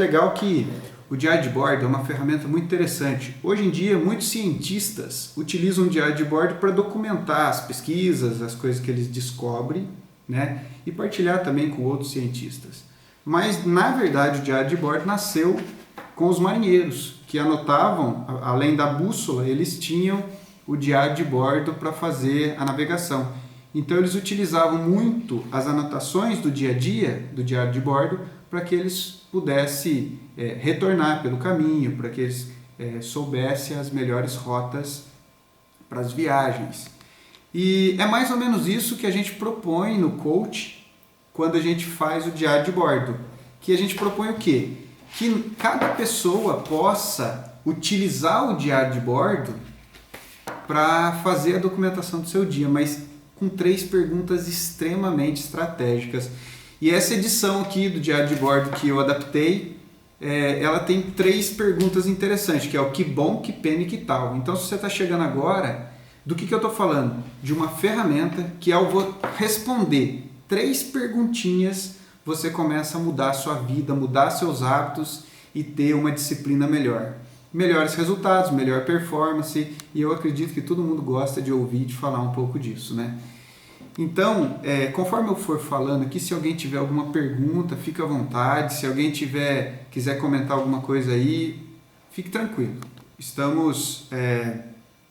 Legal que o diário de bordo é uma ferramenta muito interessante. Hoje em dia, muitos cientistas utilizam o diário de bordo para documentar as pesquisas, as coisas que eles descobrem, né? E partilhar também com outros cientistas. Mas, na verdade, o diário de bordo nasceu com os marinheiros, que anotavam, além da bússola, eles tinham o diário de bordo para fazer a navegação. Então, eles utilizavam muito as anotações do dia a dia, do diário de bordo, para que eles pudessem retornar pelo caminho, para que eles soubessem as melhores rotas para as viagens. E é mais ou menos isso que a gente propõe no coach quando a gente faz o diário de bordo. Que a gente propõe o quê? Que cada pessoa possa utilizar o diário de bordo para fazer a documentação do seu dia, mas com 3 perguntas extremamente estratégicas. E essa edição aqui do diário de bordo que eu adaptei, ela tem 3 perguntas interessantes, que é o que bom, que pena e que tal. Então, se você está chegando agora, do que eu estou falando? De uma ferramenta que ao responder 3 perguntinhas, você começa a mudar a sua vida, mudar seus hábitos e ter uma disciplina melhor. Melhores resultados, melhor performance, e eu acredito que todo mundo gosta de ouvir, de falar um pouco disso, né? Então, conforme eu for falando aqui, se alguém tiver alguma pergunta, fique à vontade. Se alguém quiser comentar alguma coisa aí, fique tranquilo. Estamos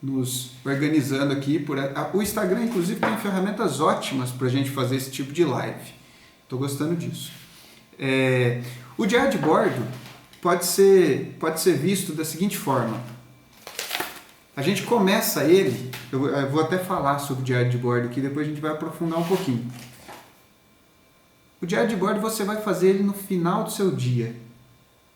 nos organizando aqui. O Instagram, inclusive, tem ferramentas ótimas para a gente fazer esse tipo de live. Estou gostando disso. O diário de bordo pode ser visto da seguinte forma. A gente começa ele, eu vou até falar sobre o diário de bordo aqui, depois a gente vai aprofundar um pouquinho. O diário de bordo você vai fazer ele no final do seu dia.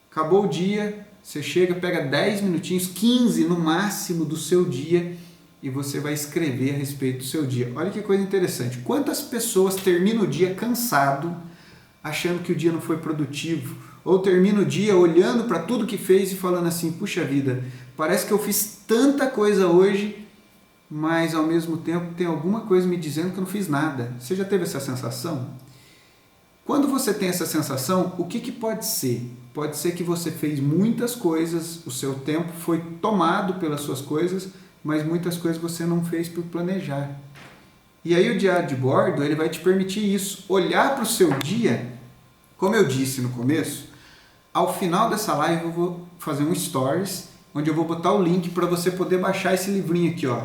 Acabou o dia, você chega, pega 10 minutinhos, 15 no máximo do seu dia e você vai escrever a respeito do seu dia. Olha que coisa interessante. Quantas pessoas terminam o dia cansado, achando que o dia não foi produtivo? Ou termina o dia olhando para tudo que fez e falando assim, puxa vida, parece que eu fiz tanta coisa hoje, mas ao mesmo tempo tem alguma coisa me dizendo que eu não fiz nada. Você já teve essa sensação? Quando você tem essa sensação, o que pode ser? Pode ser que você fez muitas coisas, o seu tempo foi tomado pelas suas coisas, mas muitas coisas você não fez por planejar. E aí o diário de bordo ele vai te permitir isso, olhar para o seu dia, como eu disse no começo. Ao final dessa live eu vou fazer um stories, onde eu vou botar o link para você poder baixar esse livrinho aqui, ó.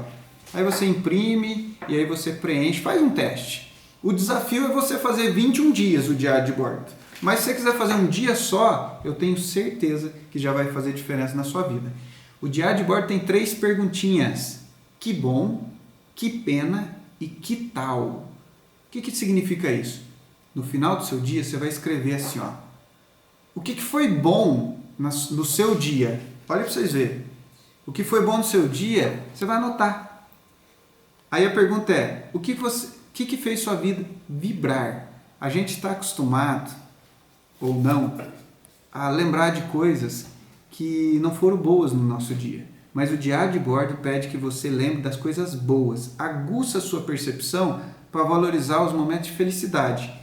Aí você imprime e aí você preenche, faz um teste. O desafio é você fazer 21 dias o diário de bordo. Mas se você quiser fazer um dia só, eu tenho certeza que já vai fazer diferença na sua vida. O diário de bordo tem 3 perguntinhas. Que bom, que pena e que tal? O que significa isso? No final do seu dia você vai escrever assim, ó. O que foi bom no seu dia? Olha para vocês verem. O que foi bom no seu dia, você vai anotar. Aí a pergunta é, o que fez sua vida vibrar? A gente está acostumado, ou não, a lembrar de coisas que não foram boas no nosso dia. Mas o diário de bordo pede que você lembre das coisas boas. Aguça a sua percepção para valorizar os momentos de felicidade,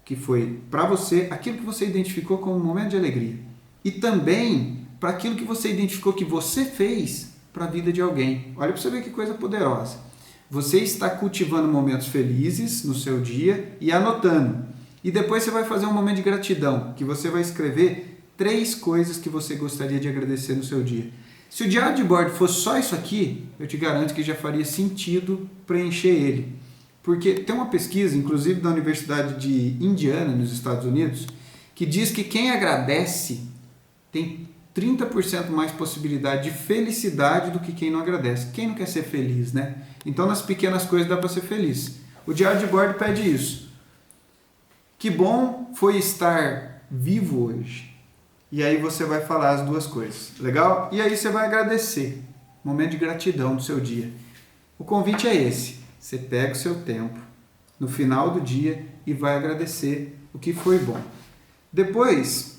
que foi para você aquilo que você identificou como um momento de alegria. E também para aquilo que você identificou que você fez para a vida de alguém. Olha para você ver que coisa poderosa. Você está cultivando momentos felizes no seu dia e anotando. E depois você vai fazer um momento de gratidão, que você vai escrever 3 coisas que você gostaria de agradecer no seu dia. Se o diário de bordo fosse só isso aqui, eu te garanto que já faria sentido preencher ele. Porque tem uma pesquisa, inclusive da Universidade de Indiana, nos Estados Unidos, que diz que quem agradece tem 30% mais possibilidade de felicidade do que quem não agradece. Quem não quer ser feliz, né? Então, nas pequenas coisas dá para ser feliz. O diário de bordo pede isso. Que bom foi estar vivo hoje. E aí você vai falar as 2 coisas. Legal? E aí você vai agradecer. Momento de gratidão no seu dia. O convite é esse. Você pega o seu tempo no final do dia e vai agradecer o que foi bom. Depois,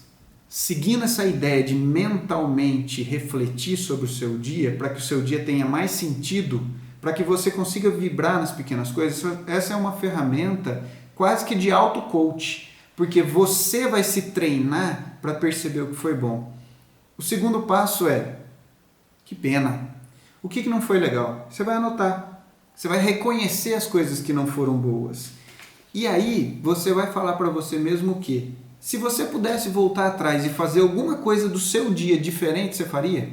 seguindo essa ideia de mentalmente refletir sobre o seu dia, para que o seu dia tenha mais sentido, para que você consiga vibrar nas pequenas coisas, essa é uma ferramenta quase que de auto-coach, porque você vai se treinar para perceber o que foi bom. O segundo passo é, que pena, o que não foi legal? Você vai anotar, você vai reconhecer as coisas que não foram boas. E aí você vai falar para você mesmo o quê? Se você pudesse voltar atrás e fazer alguma coisa do seu dia diferente, você faria?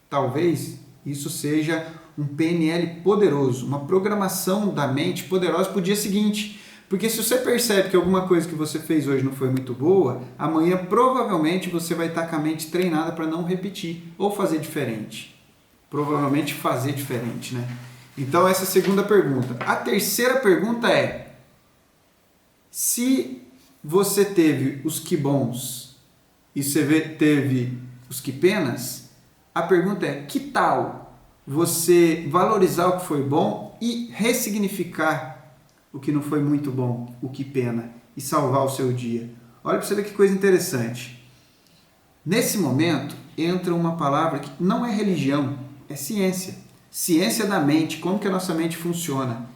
Talvez isso seja um PNL poderoso, uma programação da mente poderosa para o dia seguinte. Porque se você percebe que alguma coisa que você fez hoje não foi muito boa, amanhã provavelmente você vai estar com a mente treinada para não repetir ou fazer diferente. Provavelmente fazer diferente, né? Então essa é a segunda pergunta. A terceira pergunta é, se você teve os que bons e você teve os que penas, a pergunta é, que tal você valorizar o que foi bom e ressignificar o que não foi muito bom, o que pena, e salvar o seu dia? Olha para você ver que coisa interessante. Nesse momento entra uma palavra que não é religião, é ciência. Ciência da mente, como que a nossa mente funciona.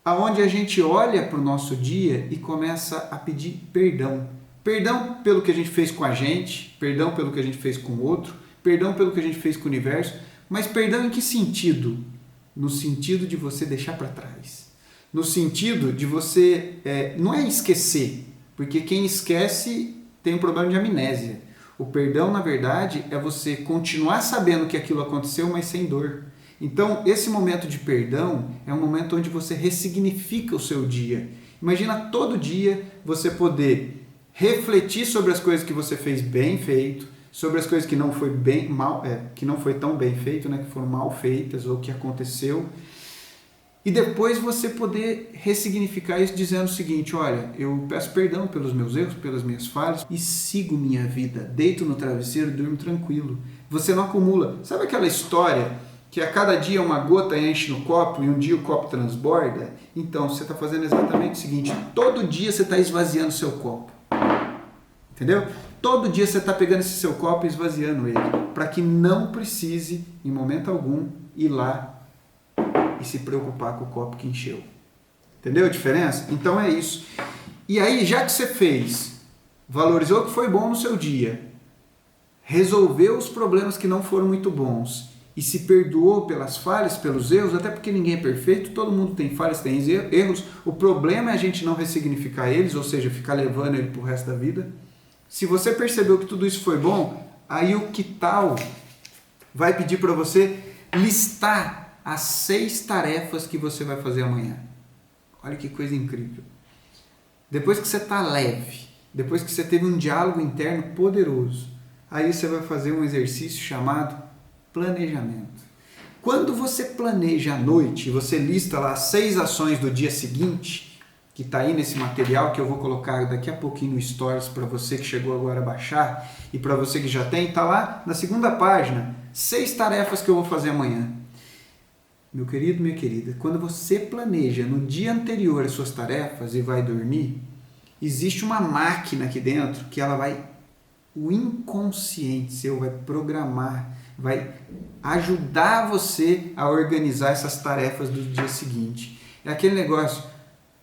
Aonde a gente olha para o nosso dia e começa a pedir perdão. Perdão pelo que a gente fez com a gente, perdão pelo que a gente fez com o outro, perdão pelo que a gente fez com o universo, mas perdão em que sentido? No sentido de você deixar para trás. No sentido de você, não é esquecer, porque quem esquece tem um problema de amnésia. O perdão, na verdade, é você continuar sabendo que aquilo aconteceu, mas sem dor. Então, esse momento de perdão é um momento onde você ressignifica o seu dia. Imagina todo dia você poder refletir sobre as coisas que você fez bem feito, sobre as coisas que não foi bem mal, que não foi tão bem feito, né, que foram mal feitas ou que aconteceu. E depois você poder ressignificar isso dizendo o seguinte, olha, eu peço perdão pelos meus erros, pelas minhas falhas e sigo minha vida. Deito no travesseiro e durmo tranquilo. Você não acumula. Sabe aquela história que a cada dia uma gota enche no copo e um dia o copo transborda? Então, você está fazendo exatamente o seguinte, todo dia você está esvaziando o seu copo. Entendeu? Todo dia você está pegando esse seu copo e esvaziando ele, para que não precise, em momento algum, ir lá e se preocupar com o copo que encheu. Entendeu a diferença? Então é isso. E aí, já que você fez, valorizou o que foi bom no seu dia, resolveu os problemas que não foram muito bons e se perdoou pelas falhas, pelos erros, até porque ninguém é perfeito, todo mundo tem falhas, tem erros. O problema é a gente não ressignificar eles, ou seja, ficar levando ele pro resto da vida. Se você percebeu que tudo isso foi bom, aí o que tal vai pedir para você listar as 6 tarefas que você vai fazer amanhã. Olha que coisa incrível. Depois que você está leve, depois que você teve um diálogo interno poderoso, aí você vai fazer um exercício chamado planejamento. Quando você planeja à noite, você lista lá as 6 ações do dia seguinte, que está aí nesse material que eu vou colocar daqui a pouquinho no Stories para você que chegou agora a baixar e para você que já tem, está lá na segunda página, 6 tarefas que eu vou fazer amanhã. Meu querido, minha querida, quando você planeja no dia anterior as suas tarefas e vai dormir, existe uma máquina aqui dentro que ela vai, o inconsciente seu vai programar, vai ajudar você a organizar essas tarefas do dia seguinte. É aquele negócio,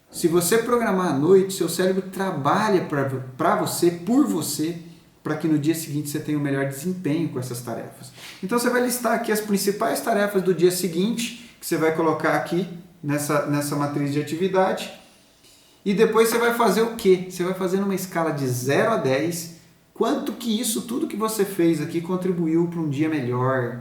se você programar à noite, seu cérebro trabalha para você, por você, para que no dia seguinte você tenha o melhor desempenho com essas tarefas. Então você vai listar aqui as principais tarefas do dia seguinte, que você vai colocar aqui nessa matriz de atividade, e depois você vai fazer o quê? Você vai fazer numa escala de 0 a 10, quanto que isso, tudo que você fez aqui contribuiu para um dia melhor,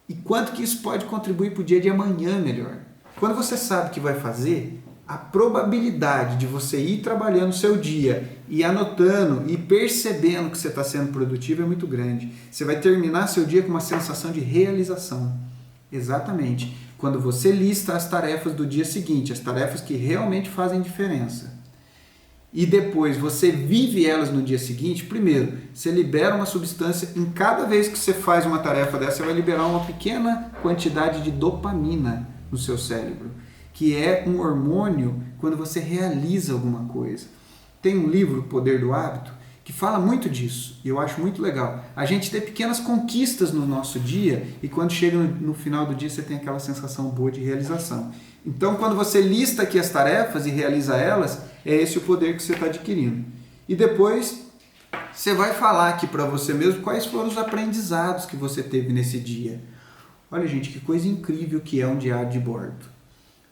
e quanto que isso pode contribuir para o dia de amanhã melhor. Quando você sabe o que vai fazer, a probabilidade de você ir trabalhando o seu dia e anotando e percebendo que você está sendo produtivo é muito grande. Você vai terminar seu dia com uma sensação de realização. Exatamente. Quando você lista as tarefas do dia seguinte, as tarefas que realmente fazem diferença, e depois você vive elas no dia seguinte, primeiro, você libera uma substância, em cada vez que você faz uma tarefa dessa, você vai liberar uma pequena quantidade de dopamina no seu cérebro, que é um hormônio quando você realiza alguma coisa. Tem um livro, O Poder do Hábito, que fala muito disso, e eu acho muito legal. A gente ter pequenas conquistas no nosso dia, e quando chega no final do dia você tem aquela sensação boa de realização. Então, quando você lista aqui as tarefas e realiza elas, é esse o poder que você está adquirindo. E depois, você vai falar aqui para você mesmo quais foram os aprendizados que você teve nesse dia. Olha, gente, que coisa incrível que é um diário de bordo.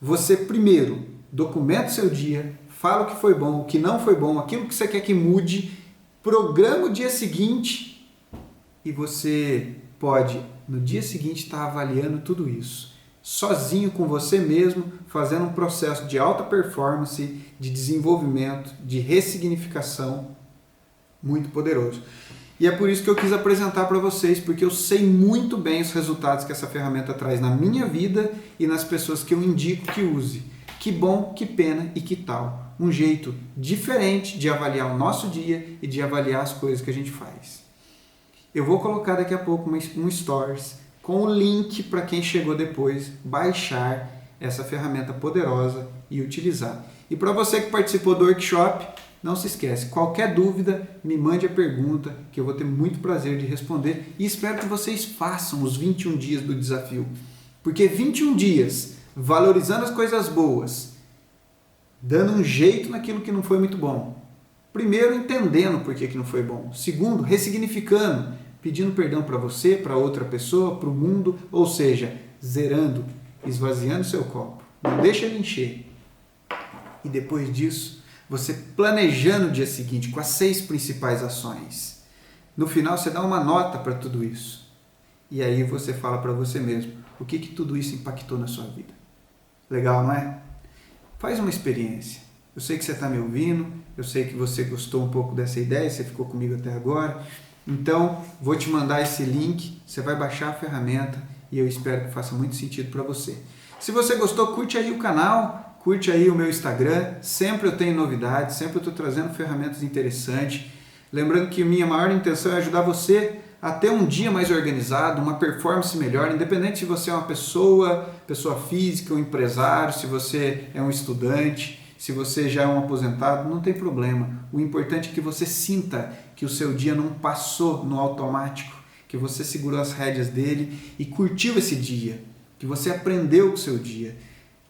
Você, primeiro, documenta o seu dia, fala o que foi bom, o que não foi bom, aquilo que você quer que mude, programa o dia seguinte e você pode, no dia seguinte, estar avaliando tudo isso. Sozinho com você mesmo, fazendo um processo de alta performance, de desenvolvimento, de ressignificação muito poderoso. E é por isso que eu quis apresentar para vocês, porque eu sei muito bem os resultados que essa ferramenta traz na minha vida e nas pessoas que eu indico que use. Que bom, que pena e que tal. Um jeito diferente de avaliar o nosso dia e de avaliar as coisas que a gente faz. Eu vou colocar daqui a pouco um stories com o link para quem chegou depois baixar essa ferramenta poderosa e utilizar. E para você que participou do workshop, não se esquece, qualquer dúvida, me mande a pergunta, que eu vou ter muito prazer de responder. E espero que vocês façam os 21 dias do desafio. Porque 21 dias, valorizando as coisas boas, dando um jeito naquilo que não foi muito bom. Primeiro, entendendo por que não foi bom. Segundo, ressignificando, pedindo perdão para você, para outra pessoa, para o mundo, ou seja, zerando, esvaziando seu copo. Não deixa ele encher. E depois disso, você planejando o dia seguinte com as 6 principais ações. No final, você dá uma nota para tudo isso. E aí você fala para você mesmo o que tudo isso impactou na sua vida. Legal, não é? Faz uma experiência. Eu sei que você está me ouvindo, eu sei que você gostou um pouco dessa ideia, você ficou comigo até agora. Então, vou te mandar esse link, você vai baixar a ferramenta e eu espero que faça muito sentido para você. Se você gostou, curte aí o canal, curte aí o meu Instagram, sempre eu tenho novidades, sempre eu estou trazendo ferramentas interessantes. Lembrando que minha maior intenção é ajudar você a ter um dia mais organizado, uma performance melhor, independente se você é uma pessoa física, um empresário, se você é um estudante, se você já é um aposentado, não tem problema. O importante é que você sinta que o seu dia não passou no automático, que você segurou as rédeas dele e curtiu esse dia, que você aprendeu com o seu dia.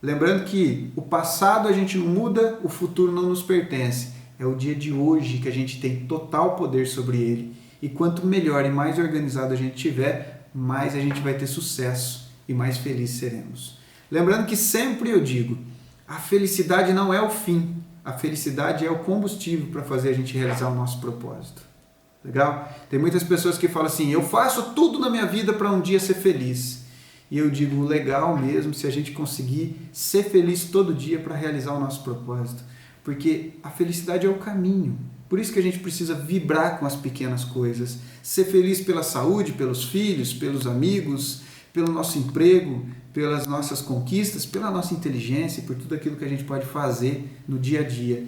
Lembrando que o passado a gente não muda, o futuro não nos pertence. É o dia de hoje que a gente tem total poder sobre ele. E quanto melhor e mais organizado a gente tiver, mais a gente vai ter sucesso e mais felizes seremos. Lembrando que sempre eu digo, a felicidade não é o fim, a felicidade é o combustível para fazer a gente realizar o nosso propósito. Legal? Tem muitas pessoas que falam assim, eu faço tudo na minha vida para um dia ser feliz. E eu digo, legal mesmo se a gente conseguir ser feliz todo dia para realizar o nosso propósito. Porque a felicidade é o caminho. Por isso que a gente precisa vibrar com as pequenas coisas. Ser feliz pela saúde, pelos filhos, pelos amigos, pelo nosso emprego, pelas nossas conquistas, pela nossa inteligência e por tudo aquilo que a gente pode fazer no dia a dia.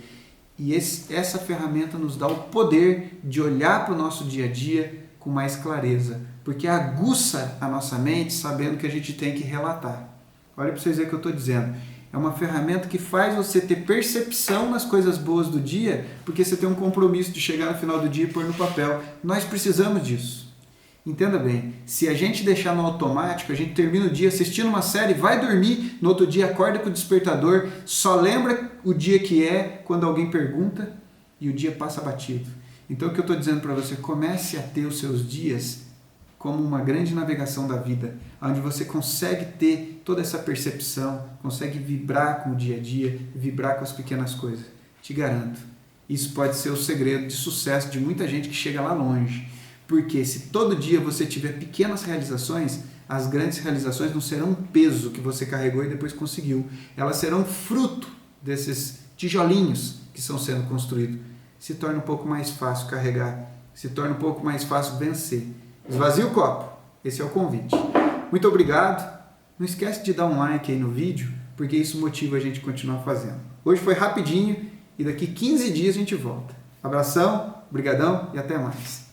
E essa ferramenta nos dá o poder de olhar para o nosso dia a dia com mais clareza, porque aguça a nossa mente sabendo que a gente tem que relatar. Olha para vocês verem o que eu estou dizendo. É uma ferramenta que faz você ter percepção nas coisas boas do dia, porque você tem um compromisso de chegar no final do dia e pôr no papel. Nós precisamos disso. Entenda bem, se a gente deixar no automático, a gente termina o dia assistindo uma série, vai dormir, no outro dia acorda com o despertador, só lembra o dia que é quando alguém pergunta e o dia passa batido. Então o que eu estou dizendo para você, comece a ter os seus dias como uma grande navegação da vida, onde você consegue ter toda essa percepção, consegue vibrar com o dia a dia, vibrar com as pequenas coisas. Te garanto, isso pode ser o segredo de sucesso de muita gente que chega lá longe. Porque se todo dia você tiver pequenas realizações, as grandes realizações não serão um peso que você carregou e depois conseguiu. Elas serão fruto desses tijolinhos que estão sendo construídos. Se torna um pouco mais fácil carregar, se torna um pouco mais fácil vencer. Esvazia o copo. Esse é o convite. Muito obrigado. Não esquece de dar um like aí no vídeo, porque isso motiva a gente a continuar fazendo. Hoje foi rapidinho e daqui 15 dias a gente volta. Abração, brigadão e até mais.